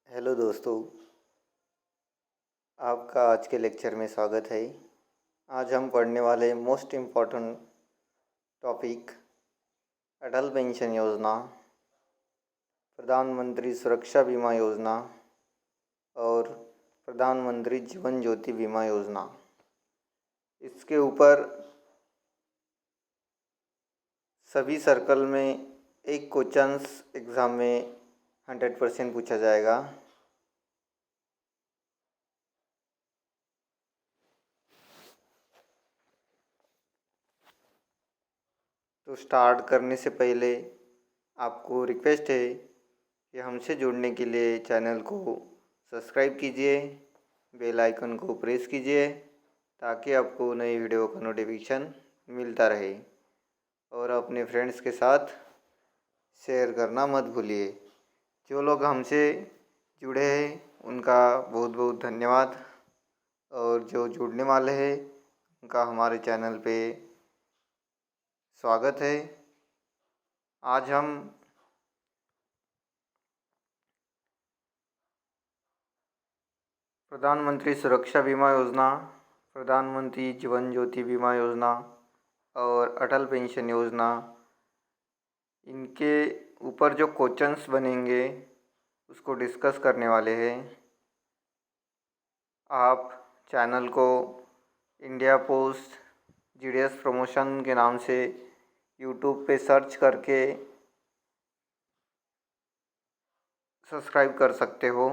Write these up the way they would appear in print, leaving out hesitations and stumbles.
Hello दोस्तों, आपका आज के लेक्चर में स्वागत है। आज हम पढ़ने वाले मोस्ट इम्पॉर्टेंट टॉपिक अटल पेंशन योजना, प्रधानमंत्री सुरक्षा बीमा योजना और प्रधानमंत्री जीवन ज्योति बीमा योजना। इसके ऊपर सभी सर्कल में एक क्वेश्चंस एग्ज़ाम में 100% पूछा जाएगा। तो स्टार्ट करने से पहले आपको रिक्वेस्ट है कि हमसे जुड़ने के लिए चैनल को सब्सक्राइब कीजिए, बेल आइकन को प्रेस कीजिए ताकि आपको नई वीडियो का नोटिफिकेशन मिलता रहे और अपने फ्रेंड्स के साथ शेयर करना मत भूलिए। जो लोग हमसे जुड़े हैं उनका बहुत बहुत धन्यवाद और जो जुड़ने वाले हैं उनका हमारे चैनल पे स्वागत है। आज हम प्रधानमंत्री सुरक्षा बीमा योजना, प्रधानमंत्री जीवन ज्योति बीमा योजना और अटल पेंशन योजना, इनके ऊपर जो क्वेश्चंस बनेंगे उसको डिस्कस करने वाले हैं। आप चैनल को इंडिया पोस्ट जीडीएस प्रमोशन के नाम से यूट्यूब पे सर्च करके सब्सक्राइब कर सकते हो।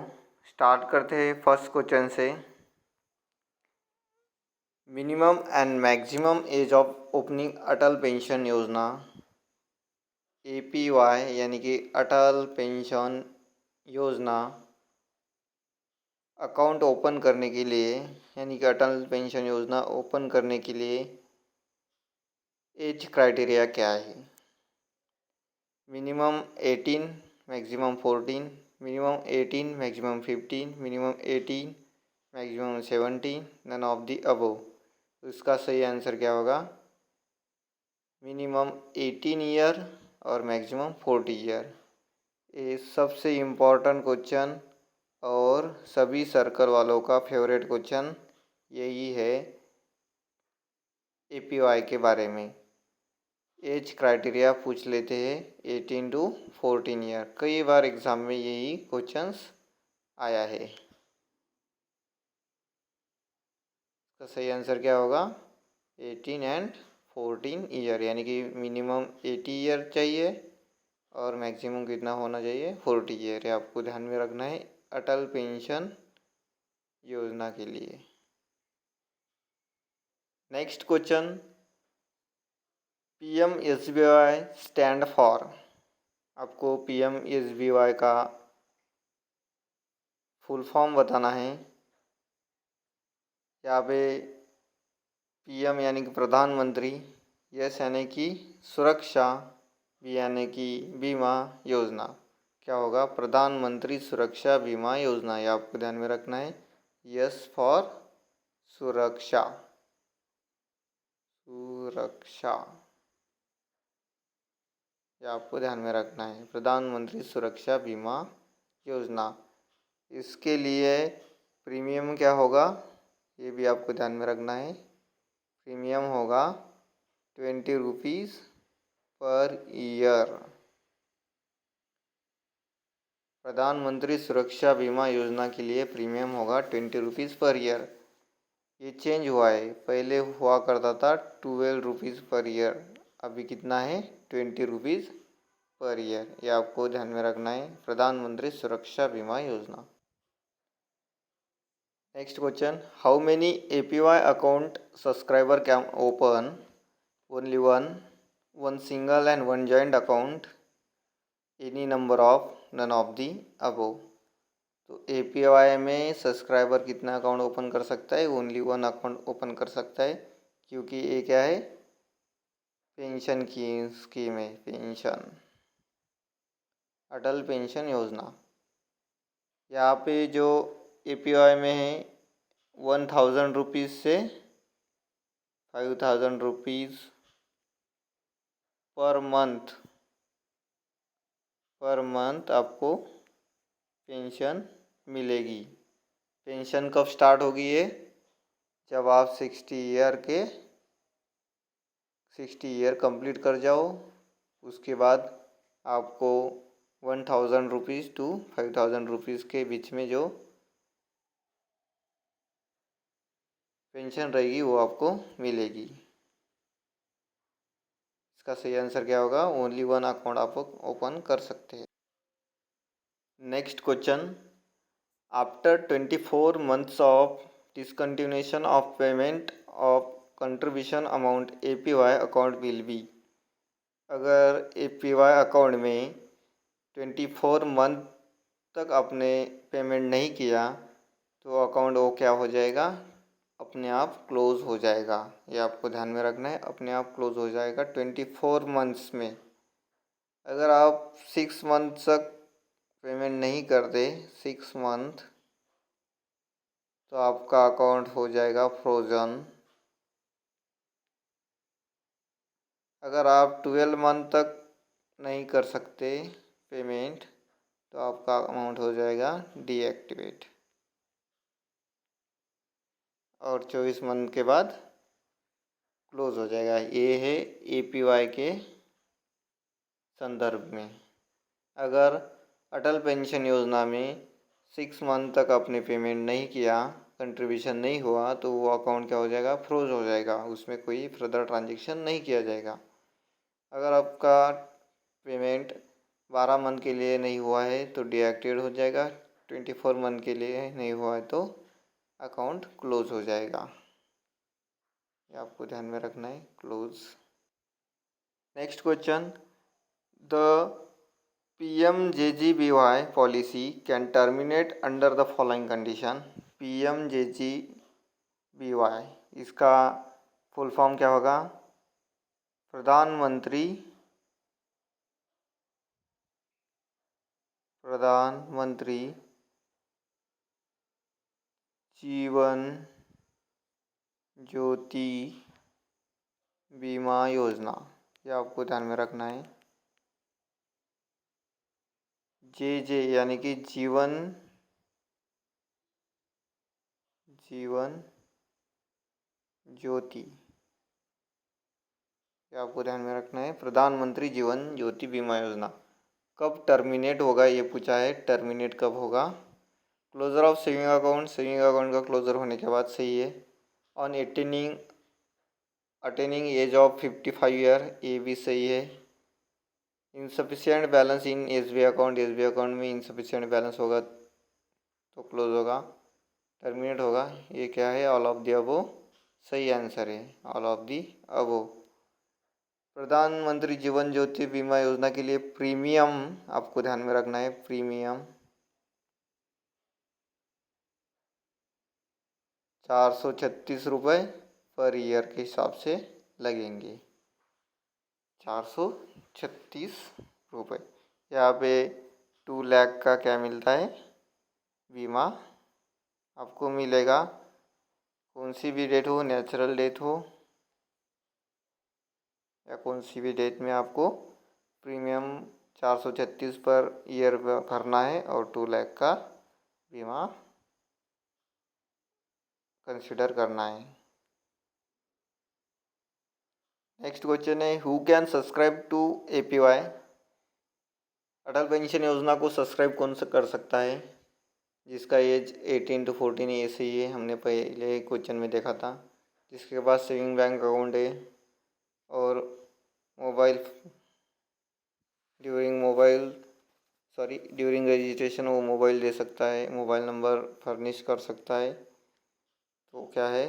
स्टार्ट करते हैं फर्स्ट क्वेश्चन से। Minimum and maximum age of opening Atal pension योजना APY यानी कि अटल पेंशन योजना अकाउंट ओपन करने के लिए यानी कि अटल पेंशन योजना ओपन करने के लिए एज क्राइटेरिया क्या है? Minimum 18, maximum 14, minimum 18, maximum 15, minimum 18, maximum 17, none of the above. तो इसका सही आंसर क्या होगा? मिनिमम 18 ईयर और मैक्सिमम 40 ईयर। ये सबसे इम्पोर्टेंट क्वेश्चन और सभी सर्कल वालों का फेवरेट क्वेश्चन यही है APY के बारे में। एज क्राइटेरिया पूछ लेते हैं 18 to 14 ईयर। कई बार एग्ज़ाम में यही क्वेश्चंस आया है। इसका सही आंसर क्या होगा? 18 एंड 14 ईयर, यानी कि मिनिमम 80 ईयर चाहिए और मैक्सिमम कितना होना चाहिए? 40 ईयर। आपको ध्यान में रखना है अटल पेंशन योजना के लिए। Next question, PMSBY stand for. आपको PMSBY का फुल फॉर्म बताना है। यहाँ पे PM यानी कि प्रधानमंत्री, S यानी कि सुरक्षा, B यानी कि बीमा योजना। क्या होगा? प्रधानमंत्री सुरक्षा बीमा योजना। ये आपको ध्यान में रखना है। S फॉर सुरक्षा, सुरक्षा, ये आपको ध्यान में रखना है। प्रधानमंत्री सुरक्षा बीमा योजना। इसके लिए प्रीमियम क्या होगा ये भी आपको ध्यान में रखना है। प्रीमियम होगा 20 रुपीज़ पर ईयर। प्रधानमंत्री सुरक्षा बीमा योजना के लिए प्रीमियम होगा 20 रुपीज़ पर ईयर। ये चेंज हुआ है, पहले हुआ करता था 12 रुपीज़ पर ईयर, अभी कितना है? 20 रुपीज़ पर ईयर। ये आपको ध्यान में रखना है। प्रधानमंत्री Suraksha Bima Yojana. Next question, how many APY account subscriber can open? Only one single and one joint account, any number of, none of the above. तो APY में सब्सक्राइबर कितना अकाउंट ओपन कर सकता है? ओनली वन अकाउंट ओपन कर सकता है, क्योंकि ये क्या है? पेंशन की स्कीम है, पेंशन, अटल पेंशन योजना। यहाँ पे जो APY में है 1000 रुपीज़ से 5000 रुपीज़ पर मंथ आपको पेंशन मिलेगी। पेंशन कब स्टार्ट होगी ये? जब आप 60 ईयर कंप्लीट कर जाओ, उसके बाद आपको 1000 रुपीज़ टू 5000 रुपीज़ के बीच में जो पेंशन रहेगी वो आपको मिलेगी। इसका सही आंसर क्या होगा? ओनली वन अकाउंट आप ओपन कर सकते हैं। Next question, after 24 months of discontinuation of payment of contribution amount APY account will be. अगर APY अकाउंट में 24 मंथ तक आपने पेमेंट नहीं किया तो अकाउंट वो क्या हो जाएगा? अपने आप क्लोज़ हो जाएगा। ये आपको ध्यान में रखना है, अपने आप क्लोज़ हो जाएगा 24 मंथ्स में। अगर आप 6 मंथ तक पेमेंट नहीं करते, 6 मंथ, तो आपका अकाउंट हो जाएगा फ्रोज़न। अगर आप 12 मंथ तक नहीं कर सकते पेमेंट तो आपका अमाउंट हो जाएगा डीएक्टिवेट, और 24 मंथ के बाद क्लोज हो जाएगा। ये है APY के संदर्भ में। अगर अटल पेंशन योजना में 6 मंथ तक आपने पेमेंट नहीं किया, कंट्रीब्यूशन नहीं हुआ, तो वो अकाउंट क्या हो जाएगा? फ्रोज हो जाएगा, उसमें कोई फर्दर ट्रांजेक्शन नहीं किया जाएगा। अगर आपका पेमेंट 12 मंथ के लिए नहीं हुआ है तो डीएक्टिवेट हो जाएगा, 24 मंथ के लिए नहीं हुआ है तो अकाउंट क्लोज हो जाएगा। ये आपको ध्यान में रखना है, close. Next question, the PMJGBY policy can terminate under the following condition. PMJGBY, इसका फुल फॉर्म क्या होगा? प्रधानमंत्री जीवन ज्योति बीमा योजना। ये आपको ध्यान में रखना है। जे यानी कि जीवन ज्योति, ये आपको ध्यान में रखना है। प्रधानमंत्री जीवन ज्योति बीमा योजना कब टर्मिनेट होगा ये पूछा है। टर्मिनेट कब होगा? क्लोजर ऑफ सेविंग अकाउंट का क्लोजर होने के बाद सही है। On attaining age of 55 year, ये भी सही है। Insufficient balance in SBI account में इनसफिशिएंट बैलेंस होगा तो क्लोज होगा, टर्मिनेट होगा। ये क्या है? ऑल ऑफ दी अबो सही आंसर है, ऑल ऑफ दी अबो। प्रधानमंत्री जीवन ज्योति बीमा योजना के लिए प्रीमियम आपको ध्यान में रखना है। प्रीमियम 436 रुपये पर ईयर के हिसाब से लगेंगे। 436 रुपये। यहाँ पे 2 लाख का क्या मिलता है? बीमा आपको मिलेगा। कौन सी भी डेट हो, नेचुरल डेथ हो या कौन सी भी डेट में आपको प्रीमियम 436 पर ईयर भरना है और 2 लाख का बीमा कंसिडर करना है। नेक्स्ट क्वेश्चन है, who can subscribe to APY। Atal pension Yojana को सब्सक्राइब कौन सा कर सकता है? जिसका एज 18 to 14 है, ऐसे ही है, हमने पहले क्वेश्चन में देखा था। जिसके पास सेविंग बैंक अकाउंट है और ड्यूरिंग रजिस्ट्रेशन वो मोबाइल दे सकता है, मोबाइल नंबर फर्निश कर सकता है, तो क्या है?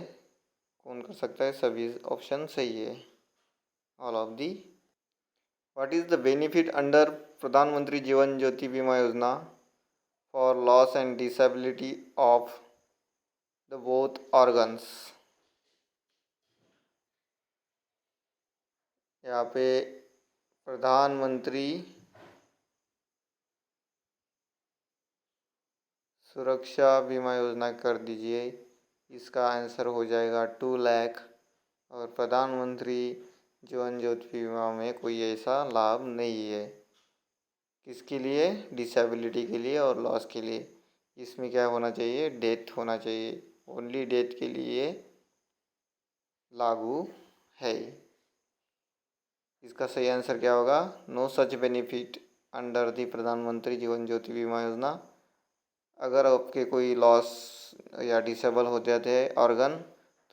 कौन कर सकता है? सभी ऑप्शन सही है, all of the. What is the benefit under प्रधानमंत्री जीवन ज्योति बीमा योजना for loss and disability of the both organs. यहाँ पे प्रधानमंत्री सुरक्षा बीमा योजना कर दीजिए, इसका आंसर हो जाएगा 2 लाख। और प्रधानमंत्री जीवन ज्योति बीमा में कोई ऐसा लाभ नहीं है। किसके लिए? डिसेबिलिटी के लिए और लॉस के लिए। इसमें क्या होना चाहिए, डेथ होना चाहिए, ओनली डेथ के लिए लागू है। इसका सही आंसर क्या होगा, no such benefit under the Pradhan Mantri Jeevan Jyoti Bima योजना। अगर आपके कोई लॉस या डिसेबल हो जाते हैं ऑर्गन,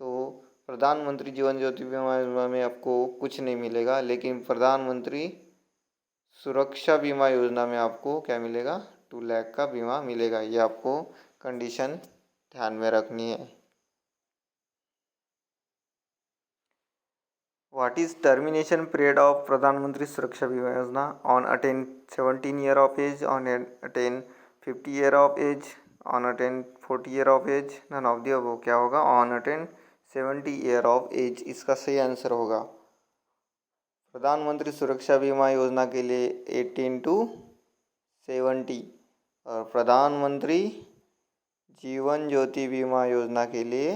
तो प्रधानमंत्री जीवन ज्योति बीमा योजना में आपको कुछ नहीं मिलेगा, लेकिन प्रधानमंत्री सुरक्षा बीमा योजना में आपको क्या मिलेगा, 2 लाख का बीमा मिलेगा। ये आपको कंडीशन ध्यान में रखनी है। What is termination period of Pradhan Mantri Suraksha Bima Yojana? On attain 17 year of age, on attain 50 year of age, on attain 40 year of age, none of the above। क्या होगा, on attain 70 year of age इसका सही answer होगा। प्रधानमंत्री सुरक्षा बीमा योजना के लिए 18 to 70 और प्रधानमंत्री जीवन ज्योति बीमा योजना के लिए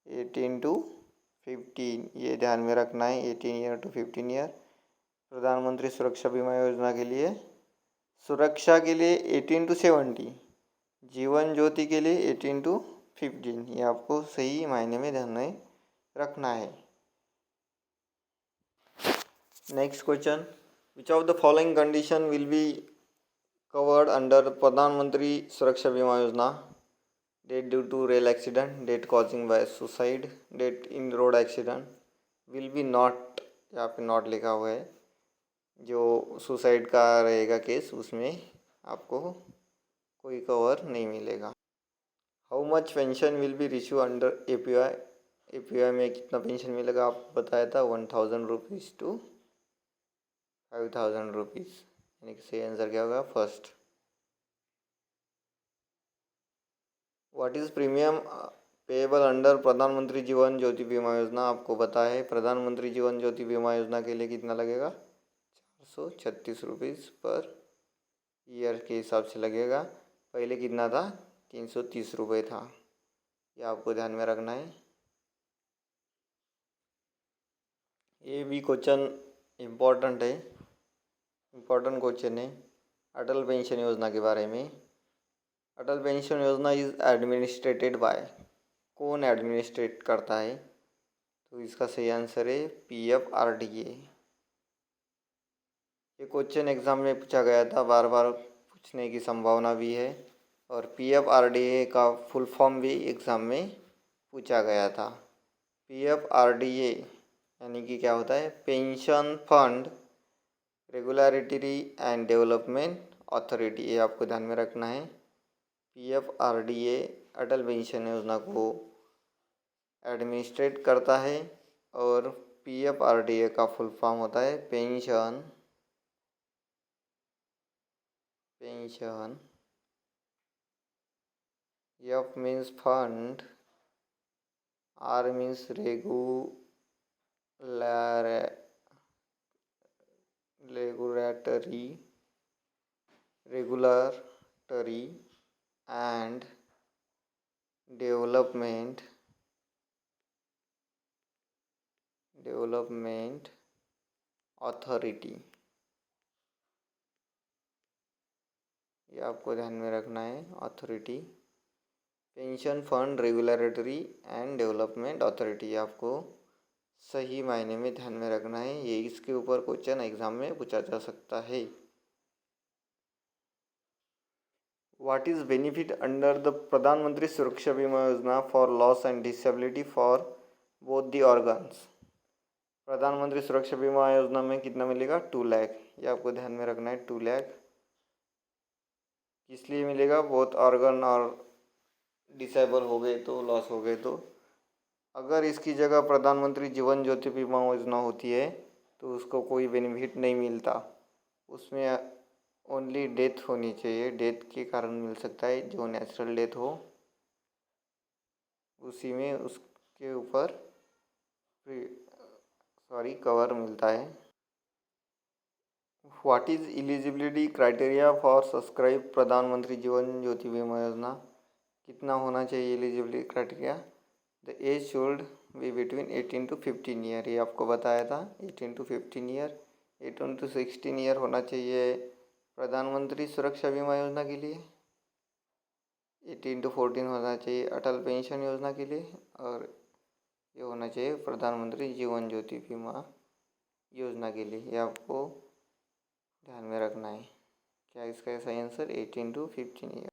18 to 15, ये ध्यान में रखना है, 18 ईयर टू 15 ईयर। प्रधानमंत्री सुरक्षा बीमा योजना के लिए, सुरक्षा के लिए 18 to 70, जीवन ज्योति के लिए 18 to 15, ये आपको सही मायने में ध्यान में रखना है। Next question, which of the following condition will be covered under Pradhan Mantri Suraksha Bima Yojana? Death due to rail accident, death causing by suicide, death in road accident. Will be not, यहाँ पे नॉट लिखा हुआ है, जो सुसाइड का रहेगा केस उसमें आपको कोई कवर नहीं मिलेगा। How much pension will be receive under APY? APY में कितना पेंशन मिलेगा आप बताया था, 1000 रुपीज़ टू 5000 रुपीज़, यानी कि सही आंसर क्या होगा, first. What is premium payable under प्रधानमंत्री जीवन ज्योति बीमा योजना? आपको पता है प्रधानमंत्री जीवन ज्योति बीमा योजना के लिए कितना लगेगा, 436 रुपीज़ पर ईयर के हिसाब से लगेगा। पहले कितना था, 330 रुपये था, ये आपको ध्यान में रखना है। ये भी क्वेश्चन इम्पोर्टेंट है, इम्पोर्टेंट क्वेश्चन है अटल पेंशन योजना के बारे में। अटल पेंशन योजना इज एडमिनिस्ट्रेटेड बाय, कौन एडमिनिस्ट्रेट करता है? तो इसका सही आंसर है PFRDA। ये क्वेश्चन एग्ज़ाम में पूछा गया था, बार बार पूछने की संभावना भी है, और PFRDA का फुल फॉर्म भी एग्ज़ाम में पूछा गया था। PFRDA यानी कि क्या होता है, pension fund regulatory and development authority, ये आपको ध्यान में रखना है। PFRDA अटल पेंशन योजना को एडमिनिस्ट्रेट करता है, और PFRDA का फुल फॉर्म होता है pension F means fund, R means regulatory and development authority, ये आपको ध्यान में रखना है, authority. Pension fund regulatory and development authority, आपको सही मायने में ध्यान में रखना है, ये इसके ऊपर क्वेश्चन एग्जाम में पूछा जा सकता है। What is benefit under the प्रधानमंत्री सुरक्षा बीमा योजना for loss and disability for both the organs? प्रधानमंत्री सुरक्षा बीमा योजना में कितना मिलेगा, 2 लाख, ये आपको ध्यान में रखना है, 2 लाख। किस लिए मिलेगा, बहुत ऑर्गन और डिसेबल हो गए तो, लॉस हो गए तो। अगर इसकी जगह प्रधानमंत्री जीवन ज्योति बीमा योजना होती है तो उसको कोई बेनिफिट नहीं मिलता, उसमें ओनली डेथ होनी चाहिए, डेथ के कारण मिल सकता है, जो नेचुरल डेथ हो उसी में उसके ऊपर कवर मिलता है। What is eligibility criteria for subscribe Pradhan Mantri Jeevan Jyoti Bima Yojana? कितना होना चाहिए eligibility criteria? The age should be between 18 to 15 year, ये आपको बताया था, 18 to 15 ईयर। 18 to 16 ईयर होना चाहिए प्रधानमंत्री सुरक्षा बीमा योजना के लिए। 18 to 14 होना चाहिए अटल पेंशन योजना के लिए, और ये होना चाहिए प्रधानमंत्री जीवन ज्योति बीमा योजना के लिए। ये आपको ध्यान में रखना है। क्या इसका सही answer 18 to 15 year.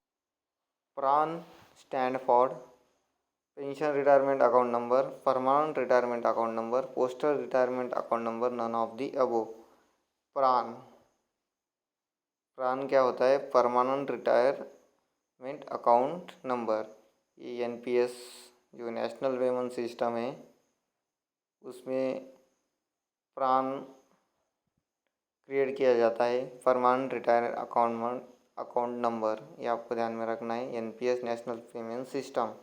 PRAN stand for pension retirement account number, permanent retirement account number, postal retirement account number, none of the above. PRAN PRAN क्या होता है? Permanent retirement account number. ये एनपीएस जो नेशनल पेमेंट सिस्टम है उसमें प्रान create किया जाता है, परमानेंट रिटायर अकाउंट नंबर। ये आपको ध्यान में रखना है, एनपीएस नेशनल पेमेंट सिस्टम।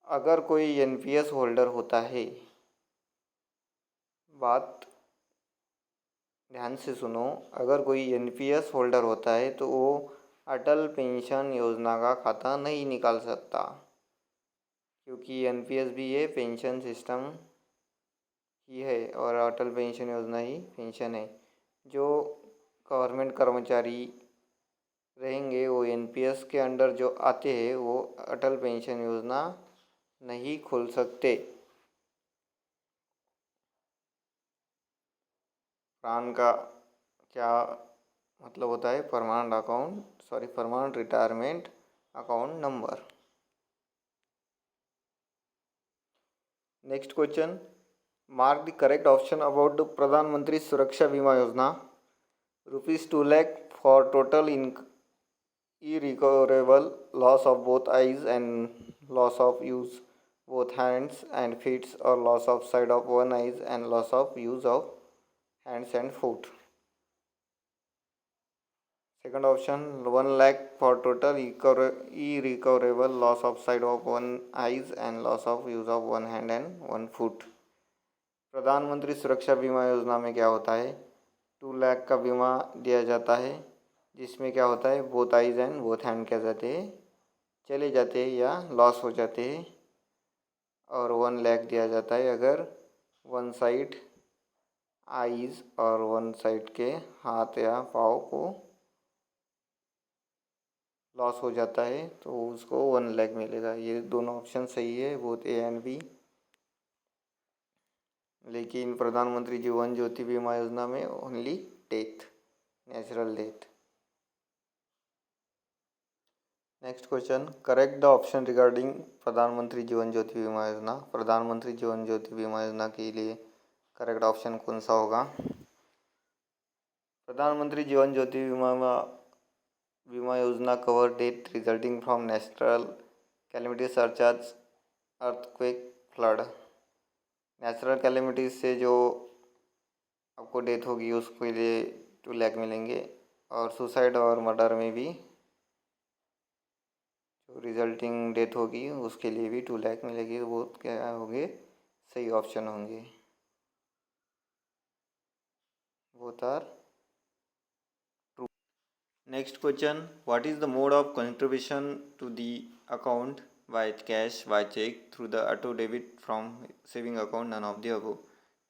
अगर कोई एनपीएस होल्डर होता है, बात ध्यान से सुनो, अगर कोई एनपीएस होल्डर होता है तो वो अटल पेंशन योजना का खाता नहीं निकाल सकता, क्योंकि एनपीएस भी ये पेंशन सिस्टम ही है और अटल पेंशन योजना ही पेंशन है। जो गवर्नमेंट कर्मचारी रहेंगे वो एनपीएस के अंडर जो आते हैं वो अटल पेंशन योजना नहीं खोल सकते। प्रान का क्या मतलब होता है? Permanent retirement account number. Next question, mark the correct option about the प्रधानमंत्री सुरक्षा बीमा योजना। ₹2 lakh for total irrecoverable loss of both eyes and loss of use both hands and feet, or loss of sight of one eyes and loss of use of hands and foot. Second option, 1 lakh for total irrecoverable loss of sight of one eyes and loss of use of one hand and one foot. प्रधानमंत्री सुरक्षा बीमा योजना में क्या होता है? 2 लाख का बीमा दिया जाता है, जिसमें क्या होता है? Both eyes and both hand क्या जाते हैं? चले जाते हैं या लॉस हो जाते हैं। और 1 लाख दिया जाता है अगर वन साइड आइज और वन साइड के हाथ या पाँव को लॉस हो जाता है तो उसको 1 लाख मिलेगा। ये दोनों ऑप्शन सही है, बोथ ए एंड बी। लेकिन प्रधानमंत्री जीवन ज्योति बीमा योजना में only death, natural death. Next question, correct the option regarding प्रधानमंत्री जीवन ज्योति बीमा योजना। प्रधानमंत्री जीवन ज्योति बीमा योजना के लिए करेक्ट ऑप्शन कौन सा होगा? प्रधानमंत्री Jeevan Jyoti Bima Yojana cover death resulting from natural calamity such as earthquake, flood. Natural calamity से जो आपको डेथ होगी उसके लिए 2 लाख मिलेंगे, और सुसाइड और मर्डर में भी जो रिजल्टिंग डेथ होगी उसके लिए भी 2 लाख मिलेगी। वो क्या होंगे? सही ऑप्शन होंगे, both are true. Next question, what is the mode of contribution to the account by cash, by cheque, through the auto debit from saving account, none of the above.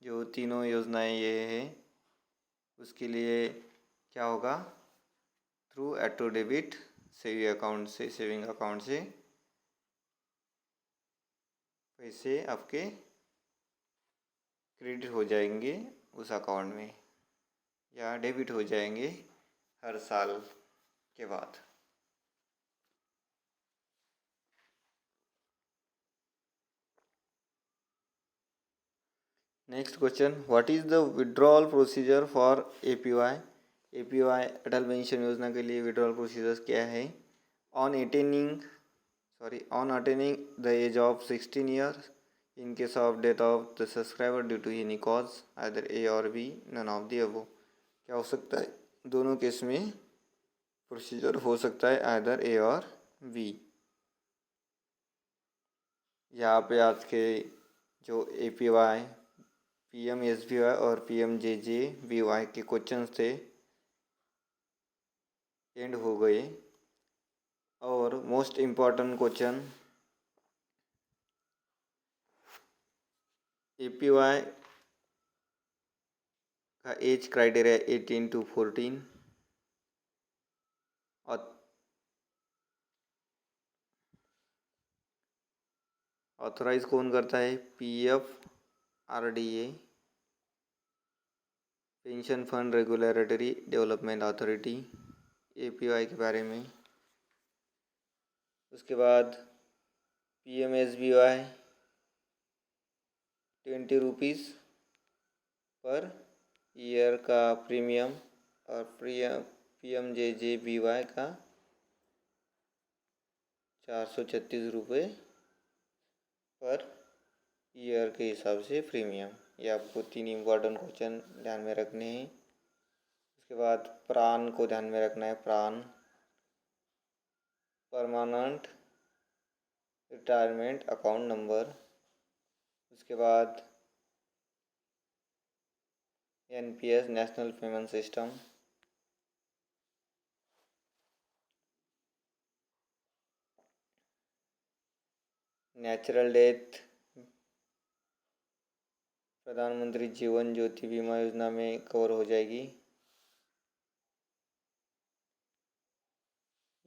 जो तीनों योजनाएं ये है उसके लिए क्या होगा? Through auto debit saving account से पैसे आपके क्रेडिट हो जाएंगे उस अकाउंट में, या डेबिट हो जाएंगे हर साल के बाद। Next question, what is the withdrawal procedure for APY. APY Atal pension Yojana के लिए विड्रॉल प्रोसीजर क्या है? On attaining the age of 16 years, in case of death of the subscriber due to any cause, either A or B, none of the above। क्या हो सकता है? दोनों case में प्रोसीजर हो सकता है, आइदर ए और बी। यहाँ पे आज के जो APY, PMSBY और PMJJBY के क्वेश्चन थे एंड हो गए, और मोस्ट इम्पॉर्टेंट क्वेश्चन APY का एज क्राइटेरिया 18 to 14, और ऑथराइज़ कौन करता है? PFRDA, pension fund regulatory development authority, APY के बारे में। उसके बाद PMSBY 20 रुपीज़ पर ईयर का प्रीमियम और PMJJBY का 436 रुपये पर ईयर के हिसाब से प्रीमियम। ये आपको 3 इम्पॉर्टेंट क्वेश्चन ध्यान में रखने हैं। उसके बाद प्रान को ध्यान में रखना है। प्रान परमानेंट रिटायरमेंट अकाउंट नंबर। उसके बाद NPS national payment system. Natural death प्रधानमंत्री जीवन ज्योति बीमा योजना में कवर हो जाएगी।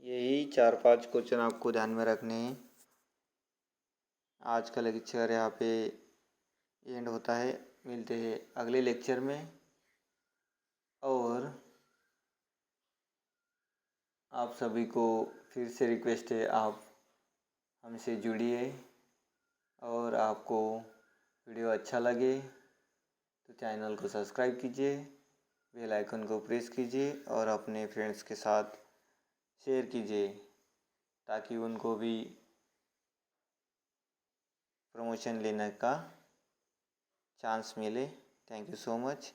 यही 4-5 क्वेश्चन आपको ध्यान में रखने हैं। आज का लेक्चर यहाँ पे एंड होता है। मिलते हैं अगले लेक्चर में। और आप सभी को फिर से रिक्वेस्ट है, आप हमसे जुड़िए। और आपको वीडियो अच्छा लगे तो चैनल को सब्सक्राइब कीजिए, बेल आइकन को प्रेस कीजिए और अपने फ्रेंड्स के साथ शेयर कीजिए ताकि उनको भी प्रमोशन लेने का चांस मिले। Thank you so much.